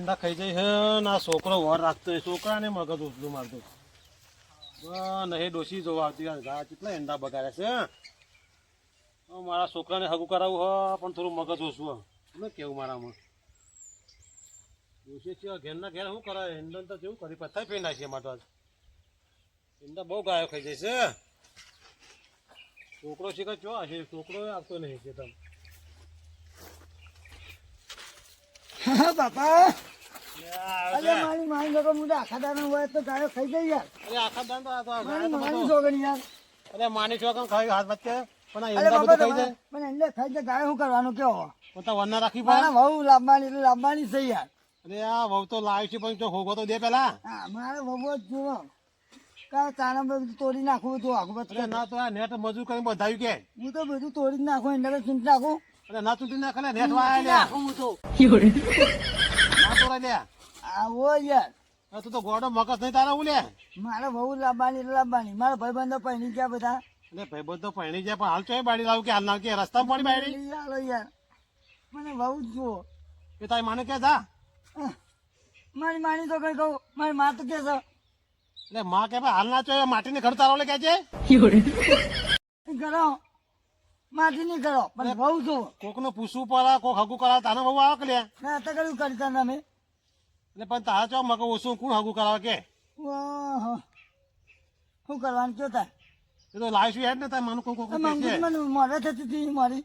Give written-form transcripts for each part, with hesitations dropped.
એંડા ખાઈ જાય હે ના છોકરો વર રાખતો હોય છોકરાને મગજ ઉછલું મારતો નહીં ડોસી જોવા આવતી ઘા કેટલા એંડા બગાડે છે મારા છોકરાને હગું કરાવવું હ પણ થોડું મગજ ઓછું ને કેવું મારામાં ડોસી છે ઘેરના ઘેર શું કરે એંડા તો કેવું કરી પથ્થર ફેર નાખીએ માટે એંડા બહુ ગાયો ખાઈ જાય છે છોકરો છે કે ચો હશે છોકરો આવતો નહીં છે તમે બાપા અરે મારી મારી લોકો મુજે આખા દાના હોય તો ગાયો ખાઈ જાય યાર અરે આખા દાન તો મારી છોકરી યાર અરે માની છોકરા ખાઈ હાથ વચ્ચે પણ આ અરે એંડા બાપા બધું ખાઈ જાય પણ એને ખાઈ જાય ગાયો શું કરવાનું કેવો પોતા વરના રાખી મારા પડે બહુ લાવવાની એટલે લાવવાની છે યાર અરે આ વહુ તો લાવી છે પણ જો હોગો તો દે પેલા હા મારે બહુ જ જુઓ કા તારા બધું તોડી નાખું બધું આખું અરે બધું ના તો આ નેટ મજૂર કરીને બધાયું કે હું તો બધું તોડી જ નાખું એને ચૂંટી નાખું અરે ના તૂટી નાખે ને નેટ વાય લે નાખું હું તો ના તોડા લે આવો યાર આ તું તો ગોડો મગજ નહીં તારા ઉલે મારે બહુ લાવવાની એટલે લાવવાની મારા ભાઈબંધો પહેરી ગયા બધા એટલે ભાઈ બધો પૈણી જાય પણ હાલ ચોય બાડી લાવું કે હાલ ના કે રસ્તામાં પડી બાડી લઈ આલો યાર મને બહુ જ જુઓ એ તારી માને કે જા મારી માની તો કઈ કહું મારી માં તો કે છે એટલે માં કે ભાઈ હાલ ના ચોય માટીને ઘર તારો લે કે છે કરો માથી નહીં કરો પણ બહુ જુઓ કોક નું પૂછવું પડે કોક હગું કરાવે તાને બહુ આવે કે લે ના તો કયું કરતા તમે એટલે પણ તારા ચો મગજ ઓછું કોણ હગું કરાવે કે ઓહો શું કરવાનું કયો તાર એ તો લાવીશું હેડ ને તારે માનું કોક મંગુ મને મોડે થતી હતી મારી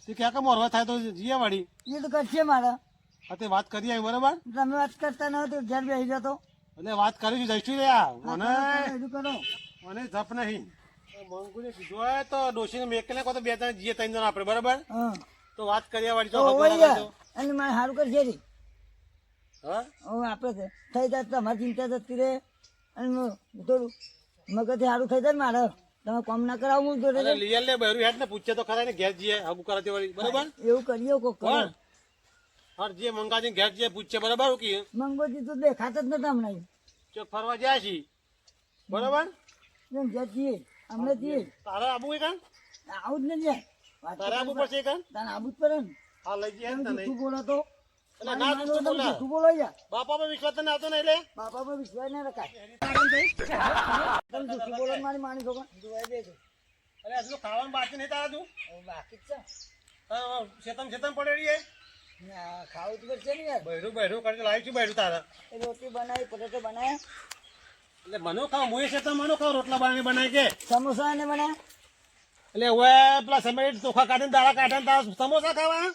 તે ક્યાં કે મોરવા થાય તો જીએ વાળી એ તો કરશે મારા હા તે વાત કરી આવી બરાબર તમે વાત કરતા ન હોય તો ઘેર બેસી જતો એટલે વાત કરીશું જઈશું રે મને બધું કરો મને જપ નહીં મંગુને કીધું હોય તો ડોશીને મેકલે કહો તો બે ત્રણ જીએ ત્રણ જણ આપણે બરાબર હા તો વાત કરીએ વાળી તો તો હોય યાર અને મારે સારું કરશે રી હા હવે આપણે થઈ જાય તમારી ચિંતા જતી રહે અને થોડું મગજ સારું થઈ જાય મારે તમે કામ ના કરાવું હું જોડે અરે લિયલ ને બહેરું હેડ ને પૂછે તો ખરા ને ઘેર જીએ હગું કરાતી વાળી બરાબર એવું કરીએ કોક કરો કોણ હર જે મંગાજી ઘેર જીએ પૂછે બરાબર કે મંગોજી તો દેખાતા જ નતા હમણાં ચોક ફરવા જાય છી બરાબર જેમ ઘેર છીએ હમણાં છીએ તારે આબુ એ કાન આવું જ નથી તારે આબુ પડશે કાન તને આવું જ પડે ને હા લઈ જઈએ ને જૂઠું બોલો તો એટલે ના તું બોલે જૂઠું બોલો યાર બાપા પર વિશ્વાસ તને આવતો નહીં એટલે બાપા પર વિશ્વાસ ના રખાય તમે જૂઠું બોલો ને મારી માની છોકરા દુવાઈ દેજો અરે હજુ ખાવાનું બાકી નહીં તારા તું હવે બાકી જ છે શેતમ પડે રહીએ ના, ખાવું તો પડશે ને યાર બહેરું બહેરું કરીને લાવી છું બહેરું તારા એ રોટી બનાવી પટેટો બનાવ્યા એટલે મનો ખાવ હું એ શેતમ મનો ખાવ રોટલા બનાવી કે સમોસા ને બનાવ્યા એટલે હવે પેલા સમય ચોખા કાઢીને દાડા કાઢે ને તારા સમોસા ખાવા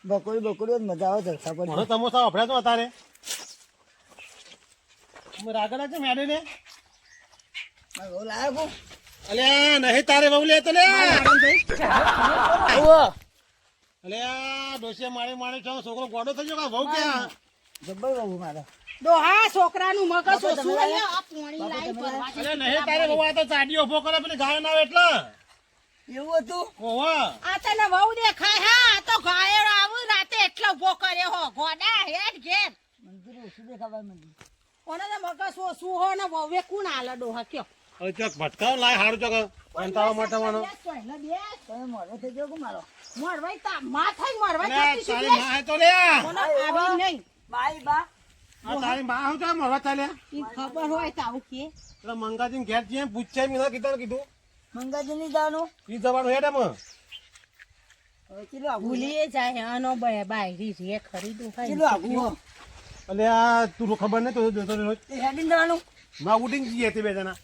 બકોડી બકોડી જ મજા આવે જલસા પડે મને સમોસા વફડ્યા તો અત્યારે રાગડા છે મેડે ને બહુ લાયો કો અલે નહીં તારે બહુ લે તો લે અલે ડોસે મારી મારી છોકરો ગોડો થઈ ગયો બહુ ક્યાં જબ્બર બહુ મારા ડોહા છોકરાનું મગજ બાપા ઓછું તમે હોય, આ પોણી લાઈ ભરવા અરે નહીં તારે બહુ આ તો ચાડી ઉભો કરે પેલી ગાય ના આવે એટલે એવું હતું ઓહો આ તને બહુ દેખાય હા આ તો ગાયર આવું રાતે એટલો ઉભો કર્યો હો ગોડા હેડ ઘેર મંદિર ઓછું દેખાવા મંદિર કોને તો મગજ ઓછું હો ને વવે કોણ હાલે ડોહા કયો હવે ચોક ભટકાવ લાય હારું ચોક કંટાળો માટે વાનો પહેલા બે તમે મોડો થઈ ગયો કે મારો મરવાઈ તા માં થઈ મરવાઈ અલે જતી તારી છું માં હે તો લે કોને આવી નહીં બાઈ બા આ તારી માં હું તો મોરવા ચાલે ઈ ખબર હોય તો આવું કે એટલે મંગાજી ઘેર જઈએ પૂછે મેં કીધું મંગાજી નહીં જવાનું ઈ જવાનું હેડ એમ હવે ચીલો આવું ભૂલીએ જાય આનો બાયરી રે ખરીદું ચીલો આવું હો એટલે આ તું ખબર નહીં તો જોતો રોજ એ હેડીને જવાનું માં ઉડીને જઈએ તે બે જણા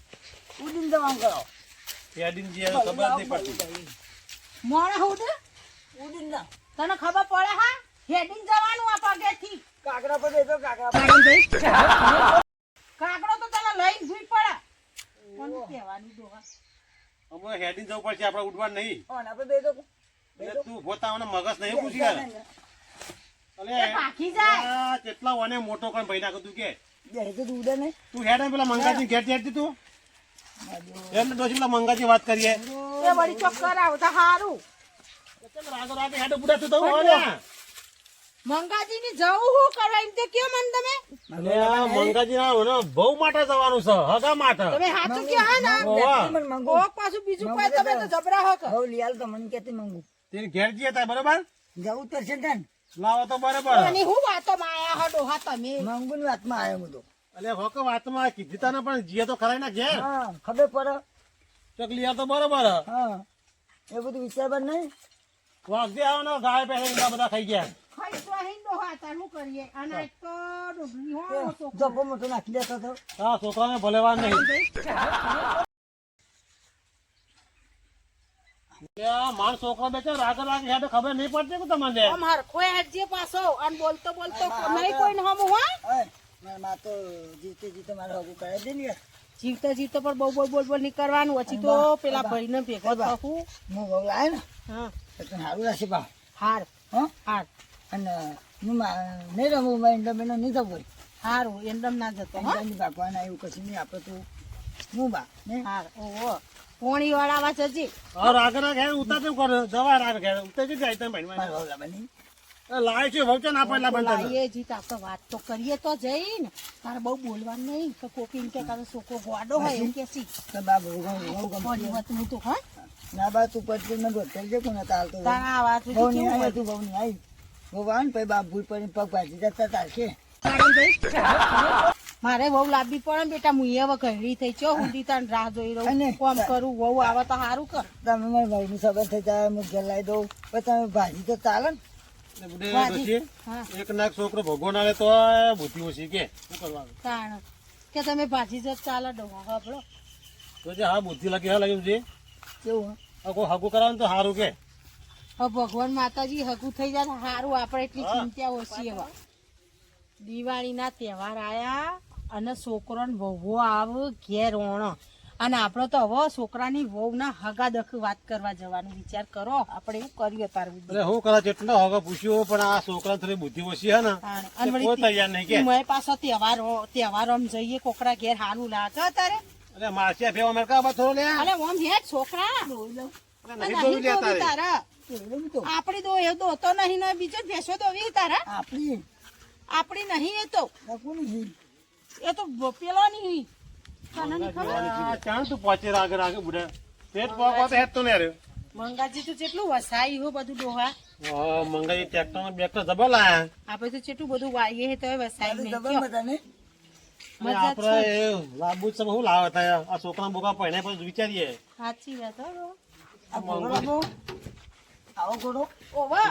ઉડીને જવાનું કરો હેડીને જઈએ ખબર જ નહીં પડતી મોણા હું દે ઉડીને ના તને ખબર પડે હા હેડીને જવાનું આ પગેથી કાકડા પર બેસો કાકડા પર કાકડો તો તને લઈને ભૂઈ પડે કોને કહેવાનું ડોહા અમે હેડીને જવું પડશે આપણે ઉઠવાનું નહીં ઓના પર બેસો એટલે તું પોતાનો મગજ નહીં પૂછી ગયા અલે એ પાકી જાય આ કેટલા વાને મોટો કણ ભાઈ નાખ તું કે બેસો તો ઉડે નહીં તું હેડ પેલા મંગાજી ઘેર હેડતી તું એટલે ડોશી પેલા મંગાજી વાત કરીએ એ વળી ચોક કરાવ તો હારું રાગો રાગે હેડ બુડા તું તો હોય મંગાજી ની જવું હું કરવા એમ તે કયો મન તમે અલે આ મંગાજી ના બહુ માટે જવાનું છે હગા માટે તમે હાચું કે હા ના ઓવા મને મંગો કોક પાછું બીજું કોઈ તમે તો જબરા હો કે હવે લિયાલ તો મને કેતી મંગુ તેને ઘેર જઈએ તાય બરોબર જવું તો છે તન લાવો તો બરાબર અને હું વાતો માં આયા હો ડોહા તમે મંગુની વાતમાં આવ્યો હું તો. એટલે હોક વાતમાં કીધી તને પણ જીએ તો ખરાય ના ઘેર હા ખબર પડે. ચકલી તો બરાબર હા એ બધું વિચારવા નહીં. વાગજે આવો ને ગાય પહેરે એટલા બધા ખાઈ ગયા ખાઈ તો અહીં ડોહા તાર શું કરીએ અને એક તો ડુંગળી હો ચોખ્ખો. જબ્બો મોટો નાખી દેતો હતો. હા છોકરાને ભલે વાર નહીં ત્યાં માર છોકરો બેચો રાગ રાગ હેડે ખબર નહીં પડતી કે તમને આમ હરખો હેડજે પાછો અને બોલતો નહીં કોઈને હમું હા ઓય, મારા માં તો જીતે જીતે મારે હગું કરાવી દે ને યાર. જીવતો જીવતો પણ બહુ બોલ નહીં કરવાનું પછી તો પેલા ભાઈને ભેગો થવું હું બહુ લાવે ને હા તો તને સારું રહેશે બા. હાર હા હાર અને હું નહીં રમું મારી ઇન્ટરમેનો નહીં થવું. હારું એમદમ ના જતો હા ઇન્ટરની ભગવાન એવું કશું નહીં આપણે તો હું બા ને હાર ઓહો પોણી વાળાવા જજી હા રાગ રાગ હેડ ઉતા કેમ કરે જવા રાગ હેડ ઉતા જ જાય તમે ભાઈ મારા ભાવલા બની લાય છે વચન આપે એટલા બંધ લાઈએ જીત આપણે વાત તો કરીએ તો જઈ ને તારે બહુ બોલવાનું નહીં તો કોકી કે તારો છોકરો ગોડો હોય એવું કે સી તો બા બહુ ગમતું. ફરી વાત હું તો હા ના બા તું પછી મને હોટેલ જે કોને તાલતો તારા આ વાત બહુ નહીં આવી તું બહુ નહીં આવી બહુ આવે ને પછી બાપ ભૂલ પડીને પગ ભાજી જતા તારશે. મારે બહુ લાંબી પડે ને બેટા હું હવે ઘડી થઈ ચો હું તાર રાહ જોઈ રહું અને કોમ કરું બહુ આવે તો સારું કર તમે મારા ભાઈની સગન થઈ જાય હું ઘેર લાવી દઉં પછી તમે ભાજી તો ચાલે ને. હા એક ના એક છોકરો ભગવાન આવે તો બુદ્ધિ ઓછી કે શું કરવાનું તાણ કે તમે ભાજી જત ચાલે ડોહા આપણો તો જે હા બુદ્ધિ લાગી હા લાગ્યું છે કેવું કોઈ હગું કરાવે તો સારું કે હવે ભગવાન માતાજી હગું થઈ જાય સારું આપણે એટલી ચિંતા ઓછી હવે દિવાળીના તહેવાર આયા અને છોકરોને વહુ આવ ઘેર ઓણો અને આપણે તો હવે છોકરાની વહુના હગા દખ વાત કરવા જવાનું વિચાર કરો આપણે એવું કરીએ તાર અરે હું કરા જેટલો હવે પૂછ્યું પણ આ છોકરા થોડી બુદ્ધિ ઓછી હે ને તે કોઈ તૈયાર નહીં કે મેં પાછો તહેવારો જઈએ કોકરા ઘેર હારું લાગે તારે અરે મારસિયા ફેવા મેં કા થોડો લે અરે ઓમ હે છોકરા નહીં જોયું લે તારે તારા એવું તો આપડી તો એ દોતો નહીં ને બીજો ભેંસો દોવી તારા આપણી આપડી નહીં એ તો કોની જીવ એ તો પેલો નહીં તને નહીં ખબર આ ચાણ તું પહોંચે રાગે રાગે બુડા પેટ પોકવા તો હેત તો ને રે મંગાજી તો કેટલું વસાઈ હો બધું ડોહા મંગાઈ ટ્રેક્ટર માં બેક્ટર જબર લાયા આપણે તો કેટલું બધું વાઈએ હે તો વસાઈ નહીં જબર બધાને અને આપડે એ લાંબુ છે શું લાવે થાય આ છોકરા બોકા પહેણે પછી વિચારીએ સાચી વાત હો આ ઘોડો લાવો. આવો ઘોડો ઓવા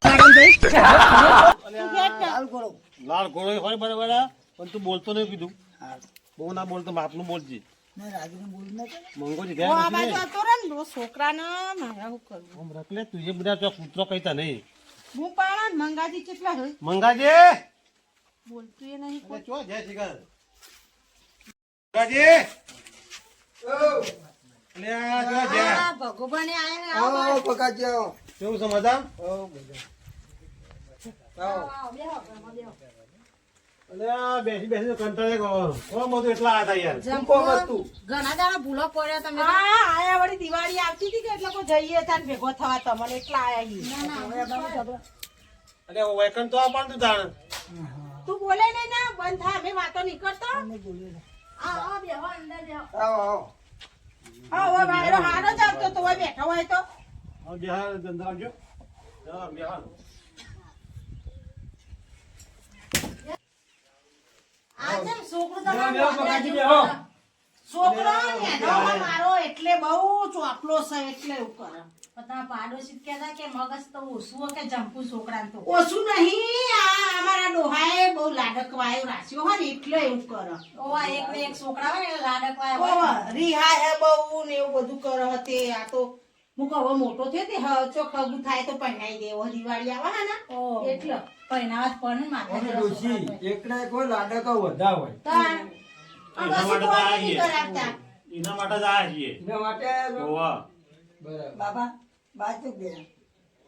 લાલ ઘોડો લાલ ઘોડો હોય બરાબર પણ તું બોલતો નહીં કીધું હા બહુ ના બોલતો બાપનું બોલજે ના રાજુને બોલું ના કરે. મંગોજી ઓ આ ઘેર બાજુ હતો રે ને છોકરાને મારે શું કરવું આમ રખલે તુજે બધા તો કૂતરો કહીતા નહીં હું પાણા મંગાજી કેટલા હે મંગાજે બોલતું એ નહીં અરે ચો જય શિખર મંગાજી અલે આ જો જય આ ભગવાને આયા આવો પકાજી આવો. કેવું છે મજા આવો બધા. આવો. અલે આ બેસી બેસી કંટાળે ગયો કોમ હતું એટલા આયા તા યાર શું કોમ હતું? ઘણા દાડા ભૂલો પડ્યા તમે હા આયા વળી દિવાળી આવતી હતી કે એટલે કોઈ જઈએ તાર ભેગો થવા તમને એટલા આયા અલે વેકન તો આ પણ તું જાણ તું બોલે નહીં ને બંધ થા અમે વાતો નહીં કરતો અમે બોલીએ ને. આ બેહો અંદર બેહો આવો આવો. હા ઓ વાયરો હારો જ આવતો તો ઓય બેઠો હોય તો હવે બિહાર અંદર આવજો હા બિહાર આજે છોકરો છોકરો નેનો મારો એટલે બહુ ચોપલો છે એટલે એવું કરે બધા પાડોશી કહેતા કે મગજ તો ઓછું કે જંપુ છોકરાને તો ઓછું નહીં આ અમારા ડોહાએ બહુ લાડકવાયો રાખ્યો હોય ને એટલે એવું કરે ઓવા એક ને એક છોકરા હોય ને લાડકવાય હોય ઓવા રિહા હે બહુ ને એવું બધું કરે હતે આ તો હું કહો મોટો થયો તે ચોક હગું થાય તો પહેરાઈ દેવો દિવાળી આવે હે ને ઓહ. એટલે પહેનાવત પણ માથે અમે જેવા ડોશી છોકરા હોય. એકના એક હોય લાડકા વધા હોય તાણ એના માટે તો આ છીએ કરાવતા એના માટે જ આયા છીએ એના માટે ઓવા બરાબર બાબા બાજુ ગયા.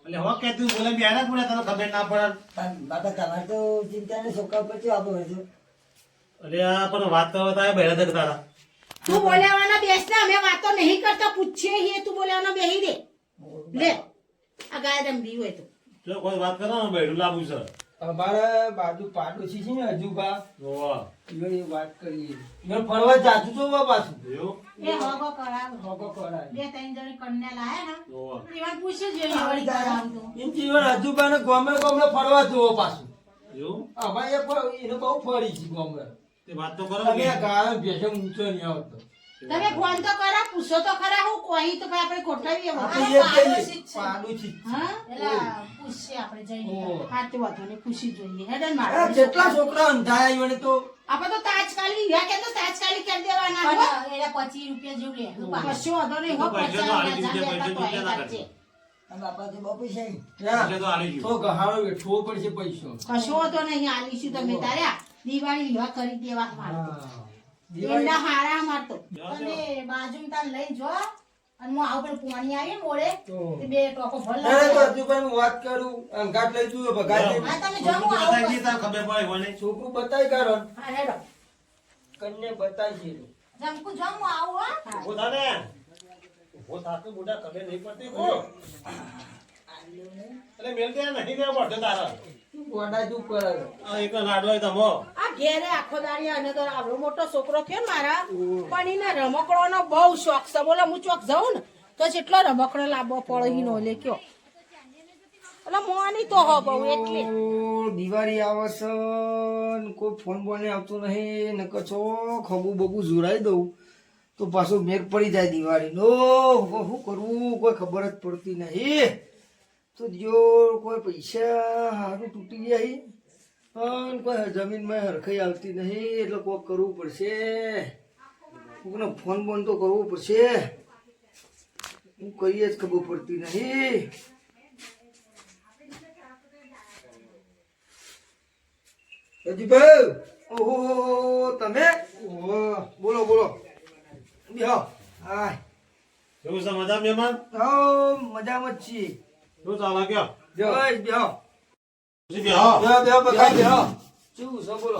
એટલે હો કે તું બોલે બિહાર પડે તને ખબર ના પડે પણ બાબા તમારે તો ચિંતા ને છોકરા પર કેવું આપો છો? અરે આ પણ વાત કરવા તા બહેરા દે તારા તું બોલાવાના બેસ ને અમે વાતો નહીં કરતા પૂછીએ હી તું બોલાવાના બેહી દે લે આ ગાય રમવી હોય તો જો કોઈ વાત કરો ને બહેરું લાવું છે અમારા બાજુ પાડોશી છે ને હજુબા ઓવા એ વાત કરીએ મેં ફરવા જાતું તો પાછું એવું એ હગો કરાવ હોકો કરાય બે ત્રણ જણી કન્યા લાયા ને ઓવા એમાં પૂછ્યું જોઈએ વળી કરાવતું એમ જીવન હજુબાને ગમે ગમે ફરવા જુઓ પાછું એવું અમારે એને બહુ ફરી છે ગમે તે વાત તો કરો તમે કે આ ગાયો ભેંસો ઊંચો નહીં આવતો તમે ફોન તો કરો પૂછો તો ખરા હું કોઈ તો ભાઈ આપણે ગોઠવીએ આપણે હવે. એ કહીએ, પાડોશી જ છે. હા એટલે પૂછશે આપણે જઈને ઓહો. હા તે વાંધો નહીં પૂછી જોઈએ હેડે ને આ મારે જેટલા છોકરા અંધાયા ઈવને તો આપણે તો તાજકાલી યા કે તો તાજકાલી કરી દેવાના હો. પણ એને 25 રૂપિયા જેવું લે તું પાછું. કશો વાંધો નહીં હો, તો પૈસા તો આલી પચાસ દીધે, હજાર પૈસા લેતા તો તો એ ના કરજે. અને બાપા તો બહુ પૈસા છે. પૈસા તો આલી તો ગયું ગહાડો વેઠવો પડશે પૈસો કશો વાંધો નહીં આલીશું તમે તાર્યા દિવાળી લેવા કરી દેવા મારે હા. એમના હારા મારતો અને બાજુમાં તાર લઈ જો અને હું આવું પેલું પાણી આવી ને મોડે તો. તે બે ટોકો ભર અરે તો લાવ. હજુ પણ હું વાત કરું અંગાટ લઈ જુઓ ભગાઈ દે. હા તમે જમો આવો બતાવી દીધા ખબર પડે કોને છોકરું બતાય કારણ હા હેડો કન્ને બતાય છે જમકુ જમો આવો હો. ઉભો થા ને ઉભો થા તો મોટા ખબર નહીં પડતી કો એટલે મેલ દે નહીં દે પડતો તારા વડા જ ઉપર આ એક લાડવા તમો આ ઘેરે આખો દાડી અને તો આવડો મોટો છોકરો થયો ને મારા પણ એને રમકડોનો બહુ શોખ છે બોલો હું ચોક જાઉં ને તો જેટલો રમકડો લાવવો પડે ઈનો લે કયો એટલે મોની તો હો બહુ એટલે દિવાળી આવે છે ને કોઈ ફોન બોન આવતું નહીં નકર છો ખબું બબુ જોરાઈ દઉં તો પાછું મેઘ પડી જાય દિવાળી નો શું કરવું કોઈ ખબર જ પડતી નહીં તો દિયો કોઈ પૈસા હારું તૂટી જાય પણ કોઈ જમીનમાં હરખાઈ આવતી નહીં એટલે કોઈ કરવું પડશે કોઈને ફોન બોન તો કરવો પડશે હું કરીએ જ ખબર પડતી નહીં રજીભાઈ ઓહો તમે ઓહો બોલો બોલો બેહો આય એવું છે મજા મહેમાન મજામાં જ છીએ શું ચાલે કયો બેહો બેહો પછી બેહો બેહો બેહો બકાઈ બેહો શું છે બોલો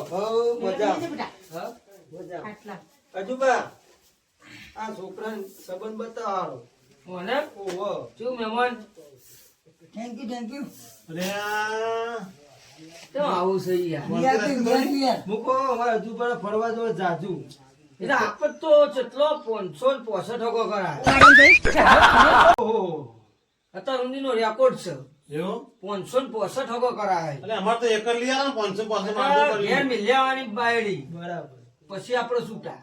મજા બેટા હા મજા આટલા અજુબા આ છોકરાને સંબંધ બતાવો મને ઓહો શું મહેમાન થેન્ક યુ થેન્ક યુ અરે આ તો આવું છે યાર યાર મૂકો અમારે હજુ પણ ફરવા જો જાજુ એટલે આપત તો કેટલો 565 ટકો કરાય ઓહો અત્યાર ઊંડીનો રેકોર્ડ છે એવું 565 ટકો કરાય એટલે અમાર તો એક જ લઈ આવો ને 500 500 ઘેર માંગો કરી મિલ્યાવાની બાયડી બરાબર પછી આપણે છૂટા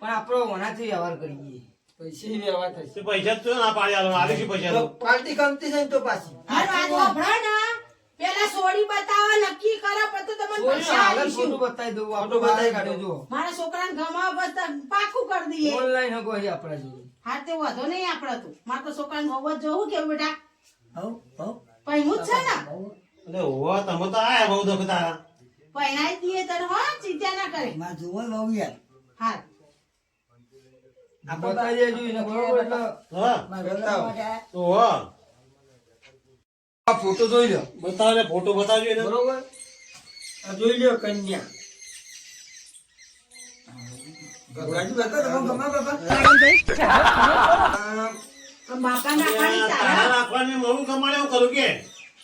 પણ આપણે ઓનાથી વ્યવહાર કરીએ પૈસા વ્યવહાર થશે તે પૈસા જ તો ના પાડી આલો આલી શું પૈસા તો પાર્ટી કમતી છે ને તો પાછી હારું આ વાપરો ને પેલા સોડી બતાવો નક્કી કરો પછી તમને પૈસા હાલત આલીશું. ફોટો બતાવી દઉં આપણો બતાવી કાઢ્યો જો મારા છોકરાને ગમાવ બસ પાકું કરી દઈએ ઓનલાઈન હગો અહીં આપણા જોડે હા તે વાંધો નહીં આપણે તો મારે તો છોકરાને હોવ જ જવું કેવું બેટા હવ હવ પહેલું જ છે ને એટલે હોવા તમે તો આયા બહુ દખ તારા પહેરાઈ જ દઈએ તને હો ચિંતા ના કરે માં જોવો બહુ યાર હા બતાવી દેજો એને બરોબર એટલે હા મારા બતાવો. માટે આ તો હો આ ફોટો જોઈ લો બતાવો ને ફોટો બતાવજો એને બરોબર આ જોઈ લો કન્યા ગગરાજી બતા તમે ગમા બાપા પણ બાપા ના પાડી તારા તારા રાખવાની મોડું કમાડે એવું કરું કે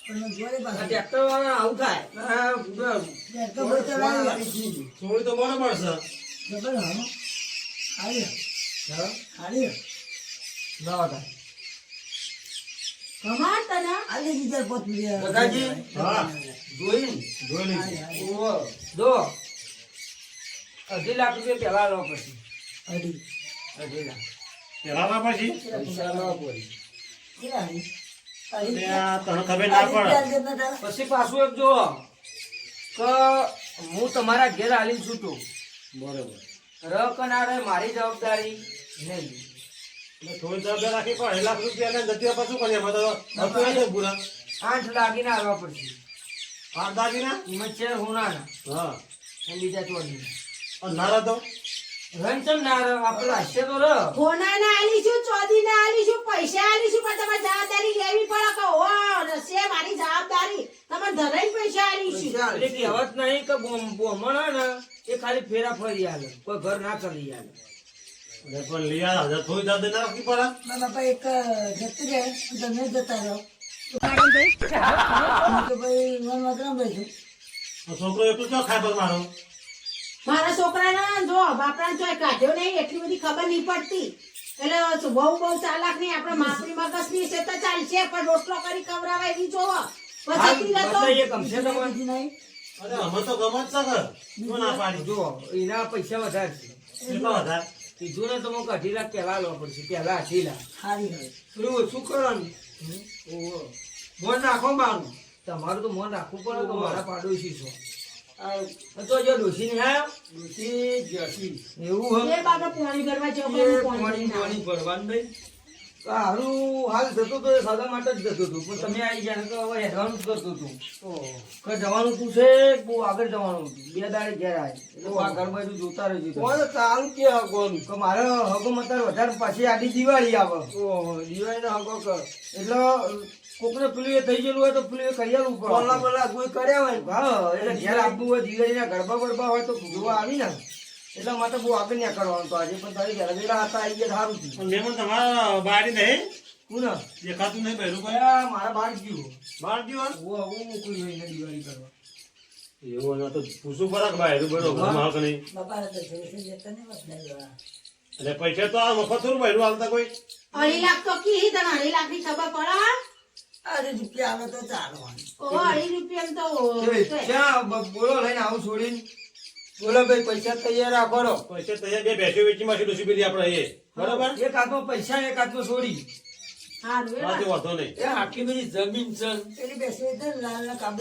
પણ જોડે આ પાછા ટ્રેક્ટર વાળા આવું થાય આ પૂરા તો બહુ ચલાવી થોડી તો બરોબર છે જબર હા આલી હા આલી ના થાય ગમાડ તને આલી બીજા પોત ગગાજી હા જોઈ જોઈ લીધી ઓહો દો 2.5 લાખ રૂપિયા પેલા લો પછી અડી 2.5 લાખ પેલા ના પછી પૈસા લો પછી આલી તે આ તને ખબર ના પડે પછી પાછું એક જો કે હું તમારા ઘેર આલી છૂટું બરોબર રક ના રહે મારી જવાબદારી નહીં એટલે થોડી જવાબદાર રાખી પણ 1 લાખ રૂપિયા ને જતી પછી શું કરીએ અમે તો હતું એ છે પૂરા 8 લાગીને આવવા પડશે 8 દાગીના એમાં ચેર હોનાના હા અને બીજા ચોરી અને નારા તો રંચમ ના રહે આપણે હાસ્ય તો રહ હોના ના આલીશું ચોદી ના આલીશું પૈસા આલીશું પણ તમારે જવાબદારી લેવી પડે કે હો રસે મારી જવાબદારી તમે ધરાઈ પૈસા આલીશું એટલે કહેવત નહીં કે બોમણ ને એ ખાલી ફેરા ફરી આલે કોઈ ઘર ના કરી આલે એટલે પણ લઈ આવ્યા થોડી જવાબદારી ના રાખવી પડે બાપા એક જતી રહે તમે જતા રહો હું તો ભાઈ મન મતલબ ભાઈ છું. છોકરો એટલું ક્યાં ખાય પર મારો મારા છોકરાને જો બાપરાને ચોય કાઢ્યો નહીં એટલી બધી ખબર નહીં પડતી એટલે બહુ ચાલાક નહીં આપણે માપની મગજની છે તો ચાલશે પણ રોટલો કરી ખવડાવે એવી જોવો પછી હા, બતાઈએ કમસે કમ. બીજી નહીં. અરે અમે તો ગમત છે કર શું ના પાડી જો એના પૈસા વધારે છે. કેટલા વધારે કીધું ને તો મને 2.5 લાખ પહેલા લેવા પડશે, પહેલા 8 લાખ. સારી હોય. પેલું ઓછું કરવાનું. ઓહો. મોન રાખો મારું. તમારું તો મોન રાખવું પડે તો મારા પાડોશી છો. તો જો ડોશી ને હા ડોશી જસી એવું એ બાપા પાણી ભરવા જાવ પાણી પાણી ભરવાનું નહીં. હારું હાલ જતો તો એ સાદા માટે જ જતો હતો પણ તમે આવી ગયા તો હવે હેડવાનું જ કરતો હતો. કે જવાનું તું છે બહુ આગળ જવાનું હતું. 2 દાડે ઘેર આવે એટલે આ ઘર બાજુ જોતા રહેજો. ચાલુ કે હગવાનું કે મારે હગો મતાર વધારે પાછી આડી દિવાળી આવે. દિવાળી નો હગો કર એટલે કોકને પેલું એ થઈ ગયેલું હોય તો પેલું એ કરી આલવું પડે. પલ્લા પલ્લા કોઈ કર્યા હોય હા એટલે ઘેર આપવું હોય દિવાળીના ગરબા બરબા હોય તો જોવા આવી ને એટલા માટે બહુ આગળ ત્યાં કરવાનું તો આજે પણ તારી ઘરે વેલા હતા આવી ગયા સારું થયું. પણ મેં તમારા બારી નહીં કોને દેખાતું નહીં બહેરું કોઈ આ મારા બાર ગયું બાર ગયો હું મોકલી હોય દિવાળી કરવા. એવું ના તો પૂછવું પડે બહેરું બરોબર માલ કે નહીં બાપાને તો જોઈશે જતા નહીં બદલાઈ. એટલે પૈસા તો આ મફત થોડું બહેરું હાલતા કોઈ 2.5 લાખ તો કી તને 2.5 લાખ ની ખબર પડે અરે રૂપિયા આવે તો ચાલવાનું. ઓ 2.5 રૂપિયા તો ક્યાં બોલો લઈને આવું છોડીને બોલો ભાઈ પૈસા તૈયાર રાખો રો. પૈસા તૈયાર બે ભેંસો વેચી માં ડોસી પેલી આપણે એ બરાબર એક હાથમાં પૈસા એક હાથમાં છોડી. હારું હા તે વાંધો નહીં એ આટલી બધી જમીન છે પેલી બેસી તો લાલ ના કાબુ.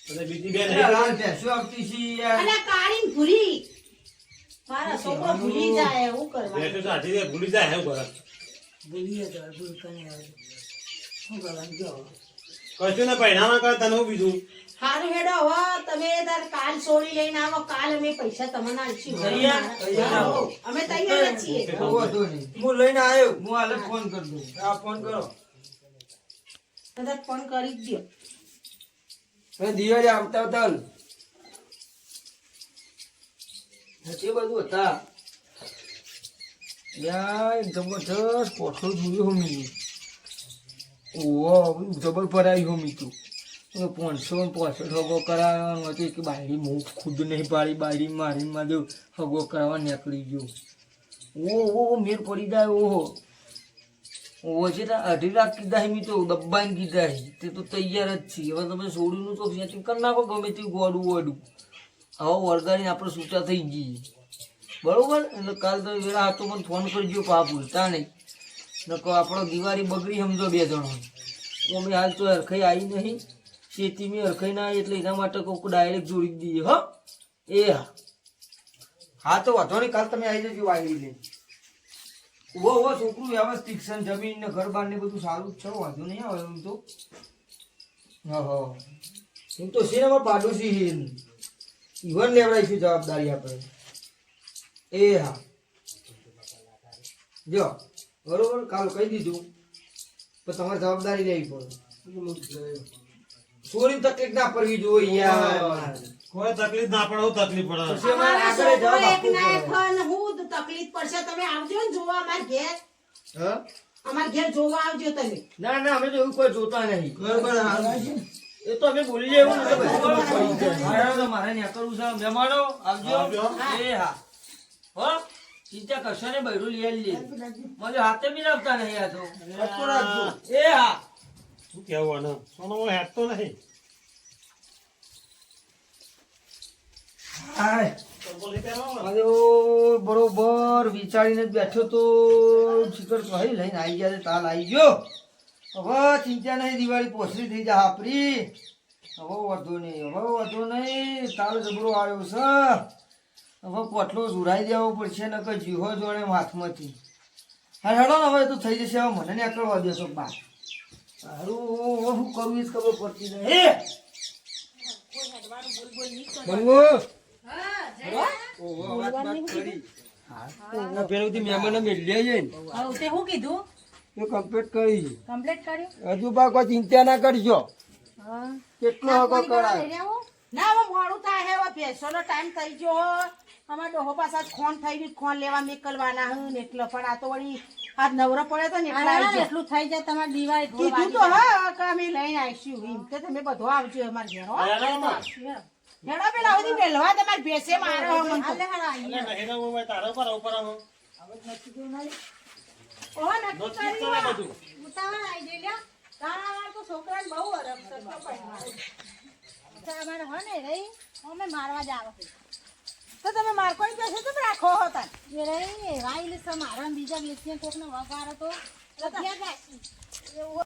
અને બીજી બેન એ લાલ ભેંસો આવતી છે યાર. અને કાળીન ભૂરી મારા છોકરો ભૂલી જાય એવું કરવા ભેંસો તો હાથી ભૂલી જાય એવું કરે ભૂલીએ તો ભૂલ કને આવે. શું કરવાનું જો કશું ને પહેણામાં કરે તને હું બીજું હારું હેડો હવે તમે તાર કાલ છોડી લઈને આવો કાલ અમે પૈસા તમને આલશું તૈયાર? હો, અમે તૈયાર જ છીએ બહુ વાંધો નહીં. હું લઈને આવ્યો હું હાલે ફોન કરી દઉં. આ ફોન કરો કદાચ ફોન કરી જ દો હવે દિવાળી આવતા આવતા એ બધું હતા યાર જબરજસ્ત પોઠો જોયું હોમી. ઓહો જબર ભરાઈ હોમી તું 565 હગો કરાવવાનો હતો કે બાયડી હું ખુદ નહીં પાડી બાયડી મારીને માં દેવ હગો કરાવવા નીકળી ગયો. ઓહો મેર પડી જાય. ઓહો ઓહો છે 2.5 લાખ કીધા મી તો દબાઈને કીધા તે તો તૈયાર જ છે. હવે તમે સોડીનું તો સેટિંગ કરી નાખો ગમે તે ગોડું વોડું. હવે વળગાડીને આપણે છૂટા થઈ જઈએ બરોબર. એટલે કાલ તો વેળા હતો મને ફોન કરજો પા ભૂલતા નહીં નકો આપણો દિવાળી બગડી સમજો 2 જણો. અમે હાલ તો હરખાઈ આવી નહીં ખેતી મેં હરખાઈ ના આવી એટલે એના માટે કોઈક ડાયરેક્ટ જોડી જ દઈએ. હો એ હા તો વાંધો નહીં કાલ તમે આવી જજો વાયરી લઈ. ઉભો છોકરું વ્યવસ્થિત છે જમીન ને ઘર બાર ને બધું સારું જ છે વાંધો નહીં આવે એમ તો. હા એમ તો છે ને પાડોશી ઈવન લેવડાવીશું જવાબદારી આપણે. એ હા જો બરોબર કાલ કહી દીધું તો તમારે જવાબદારી લેવી પડે. ચોરી તકલીફ ના પડવી જોઈએ યાર. કોઈ તકલીફ ના પડે હું તકલીફ પડે પછી અમારે અમારા આગળ છોકરો જવાબ એક આપવો ના એક પડે. ને હું તો તકલીફ પડશે તમે આવજો ને જોવા અમાર ઘેર હા? અમાર ઘેર જોવા આવજો તમે ના ના અમે તો એવું કોઈ જોતા નહીં. એ તો અમે બોલી જાય એવું નથી. બધું પડી જાય. હા, તો મારે ત્યાં કરવું છે. મહેમાનો આવજો. આવજો. એ હા હો ચિંતા કરશો ને બૈરું લઈ આવી મને હાથે બી લાવતા નહીં આ તો. એ હા શું કેવું આને સોનો હેઠતો નહીં હાય. ચંપલ પહેરવા અરે બરોબર વિચારીને જ બેઠો તો શિખર કહી લઈને આવી ગયા છે, તાલ આવી ગયો. હવે ચિંતા નહીં દિવાળી પોસરી થઈ જાય આપરી. હવે વધુ નહીં તાલ જબરો આવ્યો છે. હવે પોટલો સુરાઈ દેવો પડશે ને કે જીવો જોડે હાથમાંથી. હા હેડો ને હવે તો થઈ જશે. હવે મને નીકળવા દેશો બા સારું શું કરવું એ જ ખબર પડતી નહીં. બનવું પેલું મહેમાનો મેળ્યા છે ને હવે તે શું કીધું એ કમ્પ્લીટ કરી છે. કમ્પ્લીટ કર્યું હજુ બા કોઈ ચિંતા ના કરજો. હા કેટલો હકો કરાય ના હવે મોડું થાય હે હવે ભેંસોનો ટાઈમ થઈ ગયો અમાર ડોહો પાછા ખોન થઈ ગયું ખોન લેવા મેકલવાના હું ને એટલે પણ આ તો વળી આજ નવરો પડે તો ને એટલે આવી એટલું થઈ જાય તમારે દિવાળી કીધું તો હા કે અમે લઈને આવીશું એમ કે તમે બધું આવજો અમારે ઘેર હો હેડો પેલા સુધી મેલવા તમારે ભેંસે મારો મને તો. એટલે નહીં રહેવું હોય તારે ઉપર ઉપર આવો. ઓહો નક્કી નક્કી કર્યું કરે આ. બધું. ઉતાવળ આવી ગઈ લ્યો. તારા તો છોકરાને બહુ અરગ છે તો પણ. તમારે હો ને રહી અમે મારવા જ આવે તો તમે મારકોઈ બેસે તો રાખો હતા એ રહી વાઈ લે મારા બીજા વ્યક્તિને કોકને વગાડો તો ક્યાં જાય